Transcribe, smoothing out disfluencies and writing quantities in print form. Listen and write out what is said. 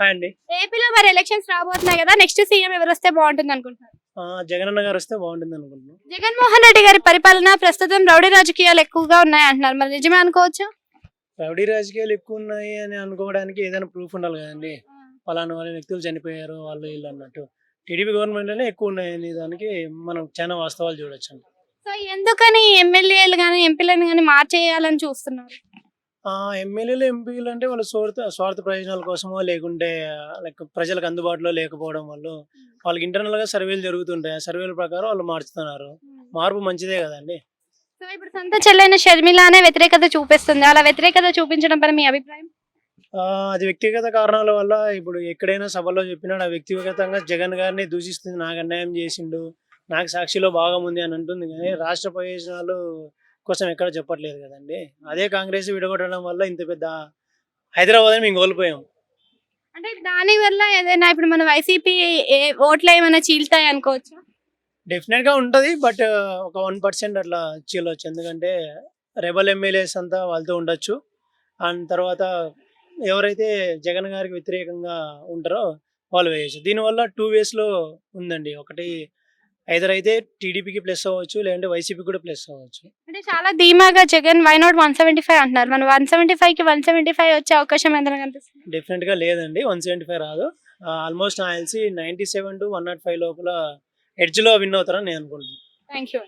Hi అండి. ఏపీలో మరి ఎలక్షన్స్ రాబోతున్నాయి కదా, నెక్స్ట్ సీఎం ఎవరు వస్తే బాగుంటుంది అనుకుంటున్నారు? జగనన్న గారు వస్తే బాగుంటుంది అనుకుంటున్నాను. జగన్మోహన్ రెడ్డి గారి పరిపాలన ప్రస్తుతం రౌడీ రాజకీయాలు ఎక్కువగా ఉన్నాయి అంటున్నారు, మరి నిజమే అనుకోవచ్చు? రౌడీ రాజకీయాలు ఎక్కువ ఉన్నాయి అని అనుకోవడానికి ఏదైనా ప్రూఫ్ ఉండాలి కదండి. పలానా వాళ్ళ వ్యక్తులు చనిపోయారు వాళ్ళు వీళ్ళు అన్నట్టు. టీడీపీ గవర్నమెంట్లోనే ఎక్కువ ఉన్నాయని దానికి మనం చాలా వాస్తవాలు చూడొచ్చు అండి. సో ఎందుకని ఎమ్మెల్యేలు కానీ ఎంపీలను కానీ మార్చేయాలని చూస్తున్నారు? ఎమ్మెల్యేలు ఎంపీలు అంటే వాళ్ళ స్వార్థ ప్రయోజనాల కోసమో లేకుంటే లైక్ ప్రజలకు అందుబాటులో లేకపోవడం వల్ల వాళ్ళకి ఇంటర్నల్ గా సర్వేలు జరుగుతుంటాయి. ఆ సర్వేల ప్రకారం వాళ్ళు మార్చుతున్నారు. మార్పు మంచిదే కదండి. సో ఇప్పుడు సొంత చెల్లైన షర్మిలానే వ్యతిరేకత చూపిస్తుంది, అలా వ్యతిరేకత చూపించడం పైన మీ అభిప్రాయం? అది వ్యక్తిగత కారణాల వల్ల ఇప్పుడు ఎక్కడైనా సభలో చెప్పినాడు ఆ వ్యక్తిగతంగా జగన్ గారిని దూషిస్తుంది, నాకు అన్యాయం చేసిండు, నాకు సాక్షిలో భాగం ఉంది అని అంటుంది. కానీ రాష్ట్ర ప్రయోజనాలు కోసం ఎక్కడ చెప్పట్లేదు కదండి. అదే కాంగ్రెస్ విడగొట్టడం వల్ల ఇంత పెద్ద హైదరాబాద్ మేము కోల్పోయాం. అంటే దాని వల్ల ఏదైనా ఇప్పుడు మన వైసీపీ ఓట్లు ఏమైనా చీల్తాయి అనుకోవచ్చు? డెఫినెట్ గా ఉంటది. బట్ ఒక 1% అట్లా చీలవచ్చు. ఎందుకంటే రెబల్ ఎమ్మెల్యేస్ అంతా వాళ్ళతో ఉండొచ్చు. అండ్ తర్వాత ఎవరైతే జగన్ గారికి వ్యతిరేకంగా ఉంటారో వాళ్ళు వేయచ్చు. దీనివల్ల 2 ways లో ఉందండి. ఒకటి ఐదర్ అయితే టీడీపీకి ప్లస్ అవ్వచ్చు, లేదంటే వైసీపీకి కూడా ప్లస్ అవ్వచ్చు. అంటే చాలా ధీమాగా జగన్ వై నాట్ 175 అంటున్నారు, మన 175 కి 175 వచ్చే అవకాశం ఏదైనా కనిపిస్తుంది? డెఫినెట్ గా లేదండి, 175 రాదు. ఆల్మోస్ట్ నాకు తెలిసి 97 to 105 లోపల ఎడ్జ్ లో విన్ అవుతారని నేను అనుకుంటున్నాను. Thank you.